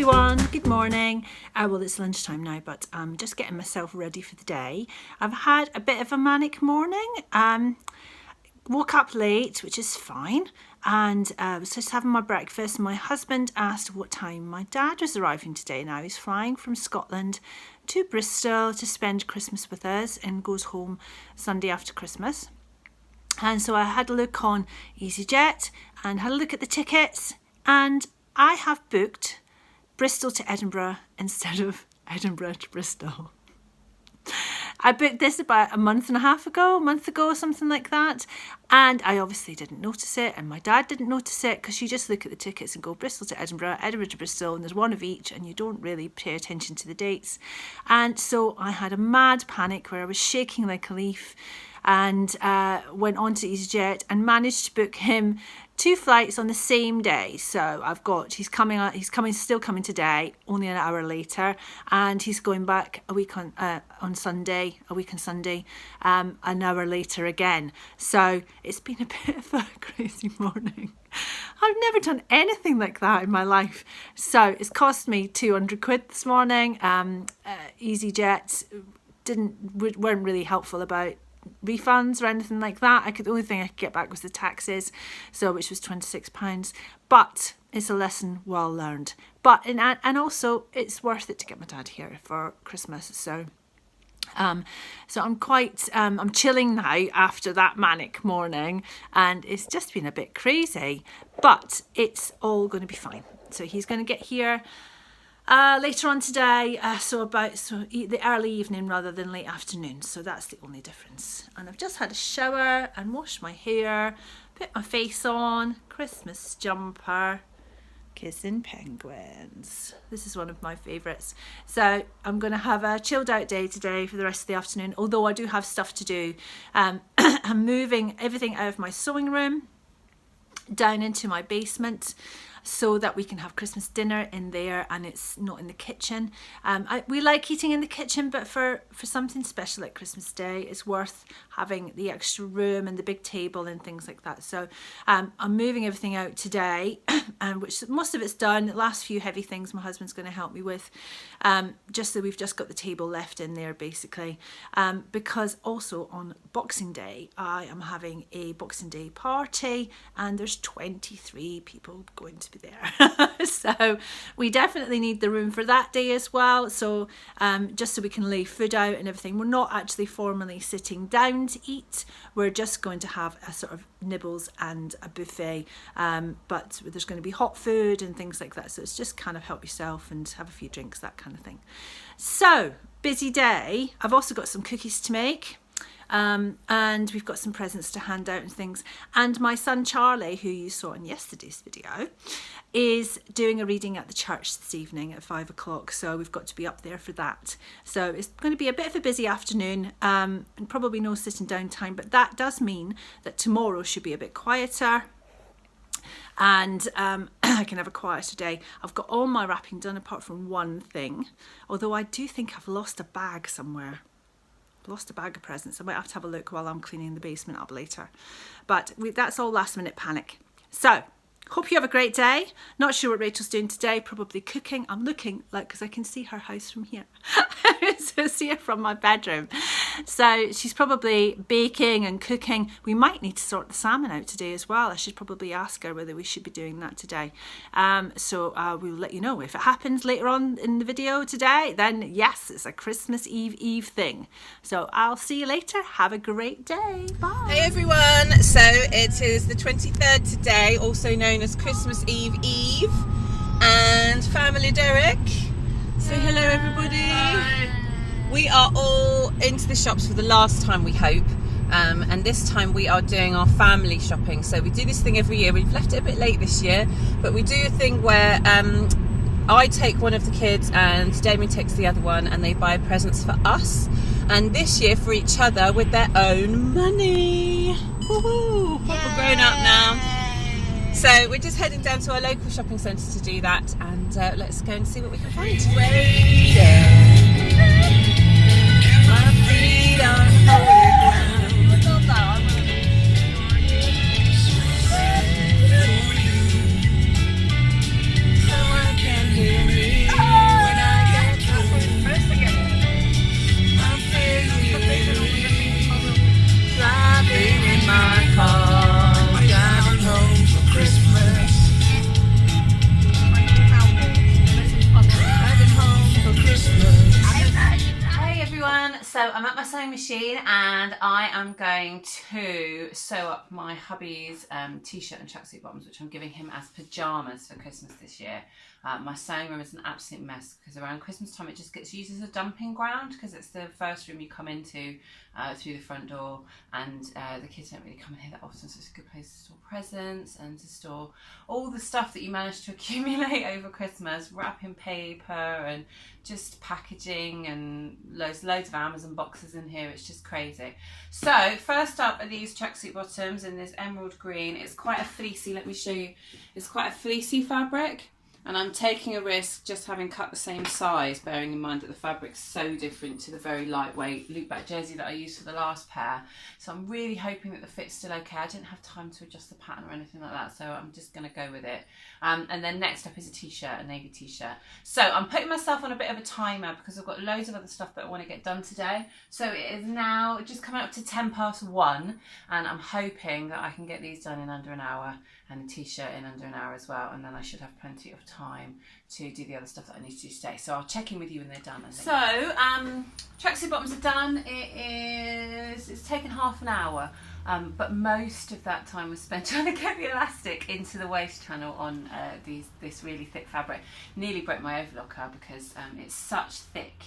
everyone, good morning. Well, it's lunchtime now, but I'm just getting myself ready for the day. I've had a bit of a manic morning. Woke up late, which is fine, and was just having my breakfast. My husband asked what time my dad was arriving today. Now he's flying from Scotland to Bristol to spend Christmas with us and goes home Sunday after Christmas. And so I had a look on EasyJet and had a look at the tickets, and I have booked Bristol to Edinburgh instead of Edinburgh to Bristol. I booked this about a month ago, something like that. And I obviously didn't notice it, and my dad didn't notice it, because you just look at the tickets and go Bristol to Edinburgh, Edinburgh to Bristol, and there's one of each, and you don't really pay attention to the dates. And so I had a mad panic where I was shaking like a leaf, and went on to EasyJet and managed to book him 2 flights on the same day. So he's still coming today, only an hour later, and he's going back a week on Sunday, an hour later again. So it's been a bit of a crazy morning. I've never done anything like that in my life. So it's cost me 200 quid this morning. EasyJet weren't really helpful about refunds or anything like that. The only thing I could get back was the taxes, which was £26. But it's a lesson well learned. And also it's worth it to get my dad here for Christmas. So I'm quite I'm chilling now after that manic morning, and it's just been a bit crazy, but it's all going to be fine. So he's going to get here later on today, so the early evening rather than late afternoon. So that's the only difference. And I've just had a shower and washed my hair, put my face on, Christmas jumper, kissing penguins. This is one of my favourites. So I'm going to have a chilled out day today for the rest of the afternoon, although I do have stuff to do. I'm moving everything out of my sewing room down into my basement, so that we can have Christmas dinner in there and it's not in the kitchen. We like eating in the kitchen, but for something special like Christmas Day, it's worth having the extra room and the big table and things like that. So I'm moving everything out today, which most of it's done. The last few heavy things my husband's going to help me with, just so we've just got the table left in there basically. Because also on Boxing Day, I am having a Boxing Day party, and there's 23 people going to be there. So we definitely need the room for that day as well. So just so we can lay food out and everything. We're not actually formally sitting down to eat. We're just going to have a sort of nibbles and a buffet, but there's going to be hot food and things like that. So it's just kind of help yourself and have a few drinks, that kind of thing. So busy day. I've also got some cookies to make. And we've got some presents to hand out and things. And my son Charlie, who you saw in yesterday's video, is doing a reading at the church this evening at 5 o'clock. So we've got to be up there for that. So it's going to be a bit of a busy afternoon, and probably no sitting down time. But that does mean that tomorrow should be a bit quieter. And I can have a quieter day. I've got all my wrapping done apart from one thing. Although I do think I've lost a bag somewhere. Lost a bag of presents. I might have to have a look while I'm cleaning the basement up later. But that's all last minute panic. So hope you have a great day. Not sure what Rachel's doing today. Probably cooking. I'm looking because I can see her house from here. So see her from my bedroom. So she's probably baking and cooking. We might need to sort the salmon out today as well. I should probably ask her whether we should be doing that today. So we'll let you know. If it happens later on in the video today, then yes, it's a Christmas Eve thing. So I'll see you later. Have a great day. Bye. Hey everyone. So it is the 23rd today, also known as Christmas Eve, and family Derek. Say hello everybody. Hi. We are all into the shops for the last time, we hope, and this time we are doing our family shopping. So we do this thing every year. We've left it a bit late this year, but we do a thing where I take one of the kids and Damien takes the other one, and they buy presents for us, and this year for each other with their own money. Woohoo! Proper grown up now. So we're just heading down to our local shopping centre to do that, and let's go and see what we can find. Someone can hear me. So I'm at my sewing machine and I am going to sew up my hubby's t-shirt and tracksuit bottoms, which I'm giving him as pyjamas for Christmas this year. My sewing room is an absolute mess because around Christmas time it just gets used as a dumping ground because it's the first room you come into through the front door, and the kids don't really come in here that often, so it's a good place to store presents and to store all the stuff that you manage to accumulate over Christmas, wrapping paper and just packaging and loads of Amazon boxes in here. It's just crazy. So first up are these tracksuit bottoms in this emerald green. It's quite a fleecy, let me show you, it's quite a fleecy fabric. And I'm taking a risk just having cut the same size, bearing in mind that the fabric's so different to the very lightweight loop back jersey that I used for the last pair. So I'm really hoping that the fit's still okay. I didn't have time to adjust the pattern or anything like that, so I'm just going to go with it. And then next up is a t-shirt, a navy t-shirt. So I'm putting myself on a bit of a timer because I've got loads of other stuff that I want to get done today. So it is now just coming up to 1:10, and I'm hoping that I can get these done in under an hour and a t-shirt in under an hour as well, and then I should have plenty of time to do the other stuff that I need to do today. So I'll check in with you when they're done. So tracksuit bottoms are done. It's taken half an hour, but most of that time was spent trying to get the elastic into the waist channel on this really thick fabric. Nearly broke my overlocker because it's such thick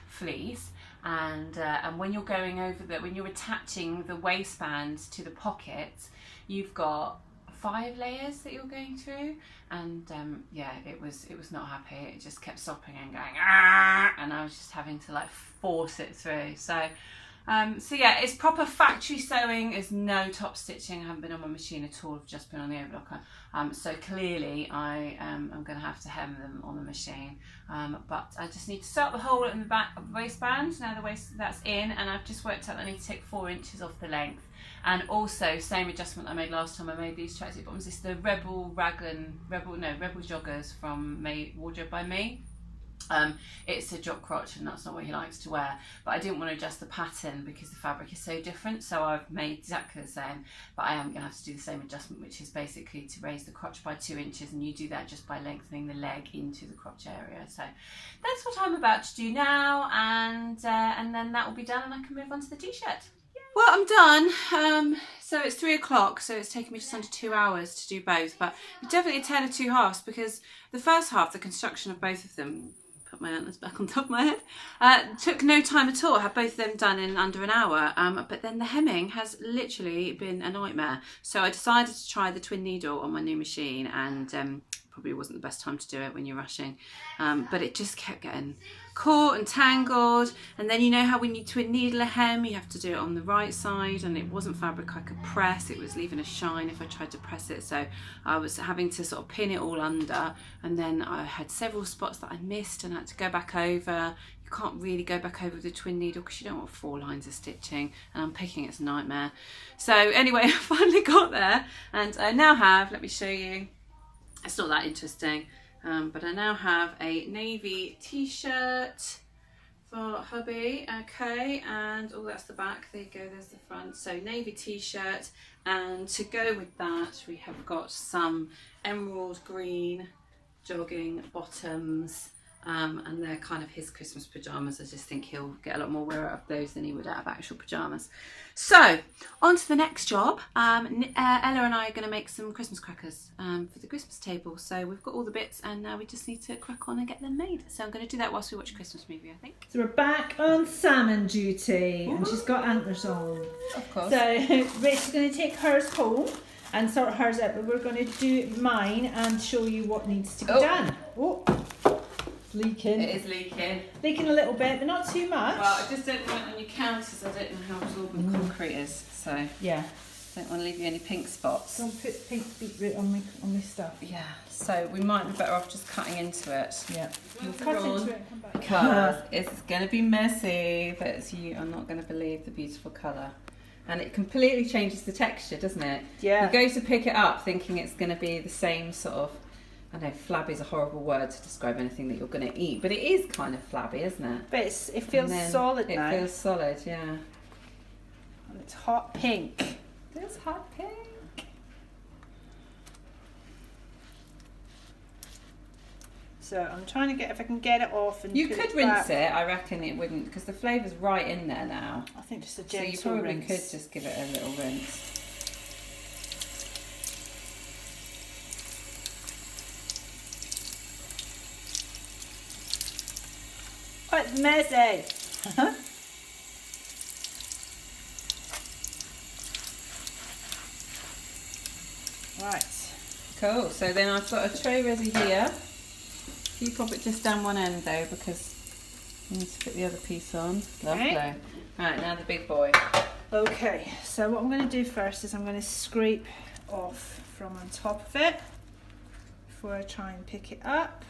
fleece, and when you're going over when you're attaching the waistband to the pockets, you've got 5 layers that you're going through, and yeah, it was not happy. It just kept stopping and going, and I was just having to like force it through. So yeah, it's proper factory sewing. There's no top stitching. I haven't been on my machine at all. I've just been on the overlocker. So clearly I am going to have to hem them on the machine. But I just need to sew up the hole in the back of the waistband. Now the waist that's in, and I've just worked out that I need to take 4 inches off the length. And also, same adjustment I made last time I made these tracksuit bottoms. It's the Rebel joggers from Wardrobe by Me. It's a drop crotch, and that's not what he likes to wear, but I didn't want to adjust the pattern because the fabric is so different, so I've made exactly the same, but I am going to have to do the same adjustment, which is basically to raise the crotch by 2 inches, and you do that just by lengthening the leg into the crotch area. So that's what I'm about to do now, and then that will be done and I can move on to the t-shirt. Well, I'm done. So it's 3 o'clock, so it's taken me just under 2 hours to do both, but it's definitely a tale of two halves because the first half, the construction of both of them, put my antlers back on top of my head, took no time at all. I had both of them done in under an hour, but then the hemming has literally been a nightmare. So I decided to try the twin needle on my new machine, and probably wasn't the best time to do it when you're rushing, but it just kept getting caught and tangled. And then you know how when you twin needle a hem, you have to do it on the right side, and it wasn't fabric I could press. It was leaving a shine if I tried to press it, so I was having to sort of pin it all under, and then I had several spots that I missed and I had to go back over. You can't really go back over with the twin needle because you don't want 4 lines of stitching, and unpicking it's a nightmare. So anyway, I finally got there, and I now have, let me show you, it's not that interesting, but I now have a navy t-shirt for hubby. Okay, and that's the back. There you go, there's the front. So navy t-shirt, and to go with that we have got some emerald green jogging bottoms, and they're kind of his Christmas pyjamas. I just think he'll get a lot more wear out of those than he would out of actual pyjamas. So on to the next job. Ella and I are going to make some Christmas crackers for the Christmas table. So we've got all the bits, and now we just need to crack on and get them made. So I'm going to do that whilst we watch a Christmas movie, I think. So we're back on salmon duty. Ooh. And she's got antlers on. Of course. So Rachel's going to take hers home and sort hers out, but we're going to do mine and show you what needs to be done. Oh. Leaking. It is leaking. Leaking a little bit, but not too much. Well, I just don't want it on your counters. I don't know how absorbent concrete is, so yeah. Don't want to leave you any pink spots. Don't put pink beetroot on my stuff. Yeah. So we might be better off just cutting into it. Yeah. Cut into it and come back. Because it's going to be messy, but you are not going to believe the beautiful colour. And it completely changes the texture, doesn't it? Yeah. You go to pick it up thinking it's going to be the same sort of, I know flabby is a horrible word to describe anything that you're going to eat, but it is kind of flabby, isn't it? But it feels solid now. It feels solid, yeah. And it's hot pink. It feels hot pink. So So I'm trying to get, if I can get it off. And you put could it rinse back. it. I reckon it wouldn't, because the flavour's right in there now. I think just a So gentle you probably rinse. could just give it a little rinse. Quite messy. Right. Cool. So then I've got a tray ready here. You pop it just down one end though, because you need to put the other piece on. Lovely. Okay. Right, now the big boy. Okay, so what I'm going to do first is I'm going to scrape off from on top of it before I try and pick it up.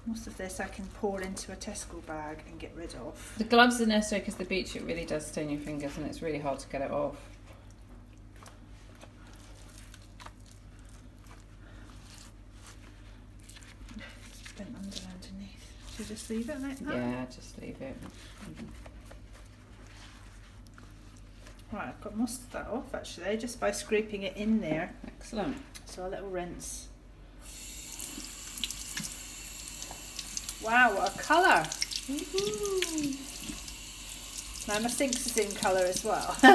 Most of this I can pour into a Tesco bag and get rid of. The gloves are necessary because the beetroot really does stain your fingers and it's really hard to get it off. It's bent underneath. Should I just leave it like that? Yeah, just leave it. Right, I've got most of that off actually, just by scraping it in there. Excellent. So a little rinse. Wow, what a colour! Now my sink's the same colour as well. There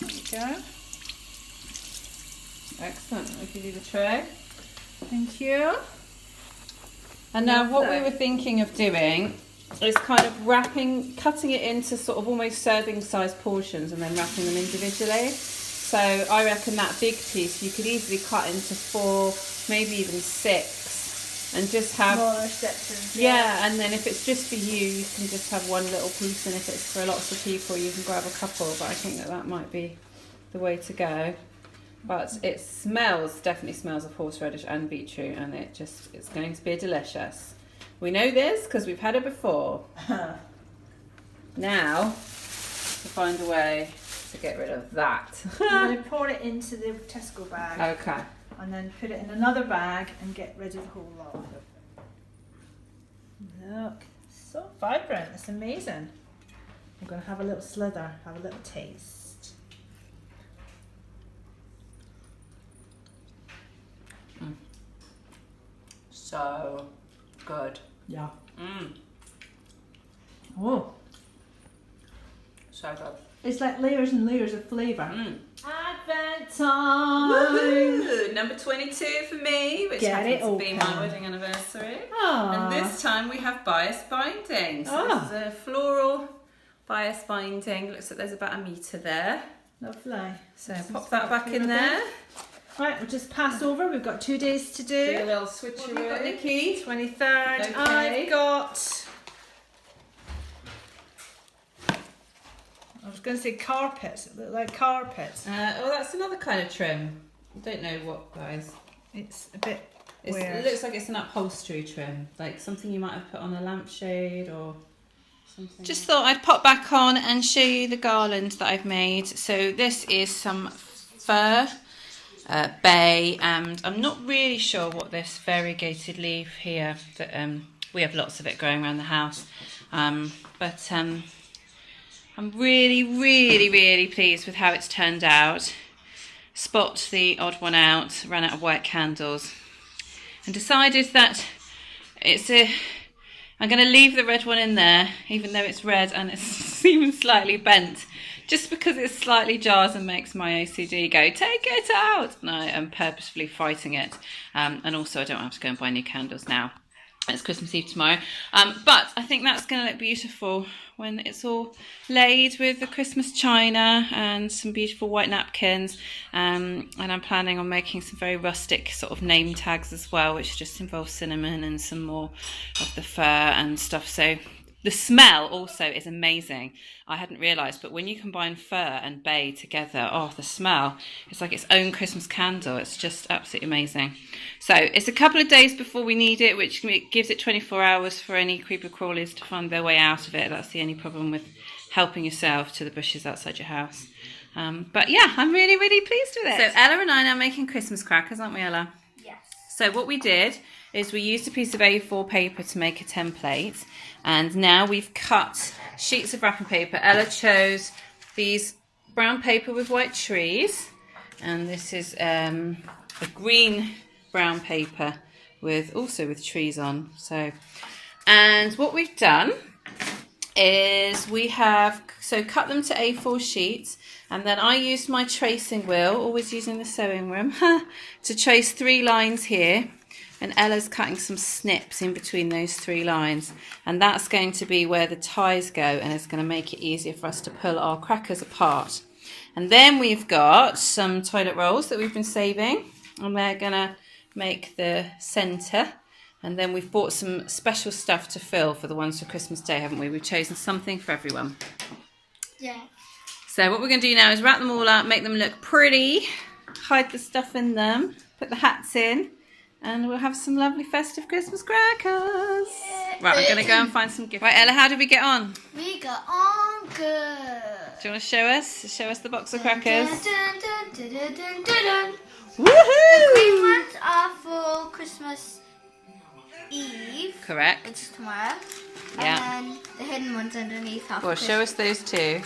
we go. Excellent. I'll give you the tray. Thank you. And now what we Lovely. were thinking of doing is kind of cutting it into sort of almost serving size portions and then wrapping them individually. So I reckon that big piece you could easily cut into 4, maybe even 6, and just have Smaller sections. yeah. And then if it's just for you, you can just have one little piece, and if it's for lots of people, you can grab a couple. But I think that might be the way to go. But it definitely smells of horseradish and beetroot, and it's going to be delicious. We know this because we've had it before. Now, to find a way to get rid of that. I'm going to pour it into the Tesco bag. Okay. And then put it in another bag and get rid of the whole lot. Look, so vibrant, it's amazing. I'm going to have a little slither, have a little taste. So good. Yeah. Mm. Oh, So good. it's like layers and layers of flavour. Mm. Advent time! Woohoo! Number 22 for me, which Get it happens to be my open. wedding anniversary. Aww. And this time we have bias binding. So this is a floral bias binding. Looks like there's about 1 metre there. Lovely. So pop that back in there. Right, we'll just pass over. We've got 2 days to Do a do. little What have you switcheroo. got, Nikki? 23rd. Okay. I've got... I was going to say carpets. It looked like carpets. Oh, that's another kind of trim. I don't know what that is. It's a bit weird. It looks like it's an upholstery trim, like something you might have put on a lampshade or something. Just thought I'd pop back on and show you the garland that I've made. So this is some fir, bay, and I'm not really sure what this variegated leaf here, that we have lots of it growing around the house, but I'm really, really, really pleased with how it's turned out. Spot the odd one out, ran out of white candles, and decided that I'm going to leave the red one in there, even though it's red and it's even slightly bent, just because it slightly jars and makes my OCD go, take it out! And I am purposefully fighting it. And also I don't have to go and buy new candles now. It's Christmas Eve tomorrow. But I think that's going to look beautiful when it's all laid with the Christmas china and some beautiful white napkins. And I'm planning on making some very rustic sort of name tags as well, which just involve cinnamon and some more of the fir and stuff. So the smell also is amazing. I hadn't realised, but when you combine fir and bay together, oh, the smell, it's like its own Christmas candle. It's just absolutely amazing. So it's a couple of days before we need it, which gives it 24 hours for any creeper crawlies to find their way out of it. That's the only problem with helping yourself to the bushes outside your house. But yeah, I'm really, really pleased with it. So Ella and I are now making Christmas crackers, aren't we, Ella? Yes. So what we did is we used a piece of A4 paper to make a template, and now we've cut sheets of wrapping paper. Ella chose these brown paper with white trees, and this is a green brown paper with trees on. So, and what we've done is we have cut them to A4 sheets, and then I used my tracing wheel, always using the sewing room, to trace 3 lines here, and Ella's cutting some snips in between those 3 lines, and that's going to be where the ties go, and it's going to make it easier for us to pull our crackers apart. And then we've got some toilet rolls that we've been saving, and they're going to make the centre. And then we've bought some special stuff to fill for the ones for Christmas Day, haven't we? We've chosen something for everyone. Yeah. So what we're going to do now is wrap them all up, make them look pretty, hide the stuff in them, put the hats in, and we'll have some lovely festive Christmas crackers. Yeah. Right, we're going to go and find some gifts. Right, Ella, how did we get on? We got on good. Do you want to show us? Show us the box of crackers. Dun, dun, dun, dun, dun, dun, dun. Woohoo! The green ones are for Christmas Eve. Correct. Which is tomorrow. Yeah. And then the hidden ones underneath. Well, show us those two.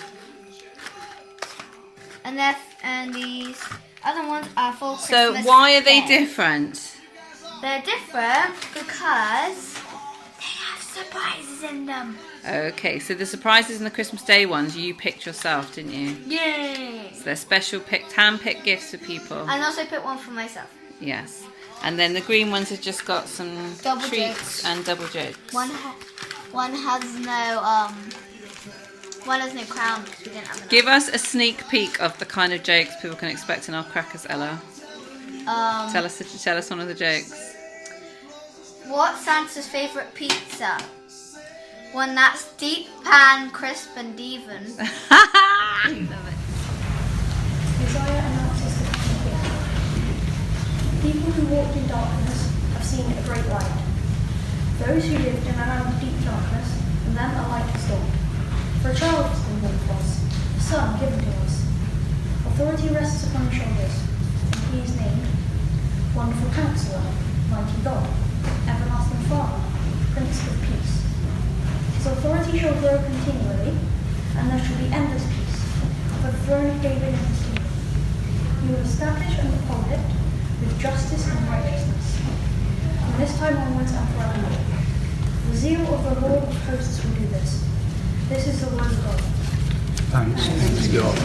And these other ones are for Christmas. So why are they Day. different? They're different because they have surprises in them. Okay, so the surprises in the Christmas Day ones you picked yourself, didn't you? Yay! So they're special hand-picked gifts for people. And also picked one for myself. Yes. And then the green ones have just got some Double treats jokes. and double jokes. One has no crown because we didn't have enough. Give us a sneak peek of the kind of jokes people can expect in our crackers, Ella. Tell us one of the jokes. What's Santa's favourite pizza? One that's deep pan, crisp and even. Desire and artistic thinking. People who walked in darkness have seen a great light. Those who lived in a land of deep darkness, and them a light is dawned. For a child is born with us, a son given to us. Authority rests upon his shoulders, and he is named Wonderful Counselor, Mighty God, Everlasting Father, Prince of Peace. His authority shall grow continually, and there shall be endless peace, for the throne of David and his kingdom. He will establish and uphold it with justice and righteousness, from this time onwards and forevermore. The zeal of the Lord of hosts will do this. This is the word of God. Thanks to God.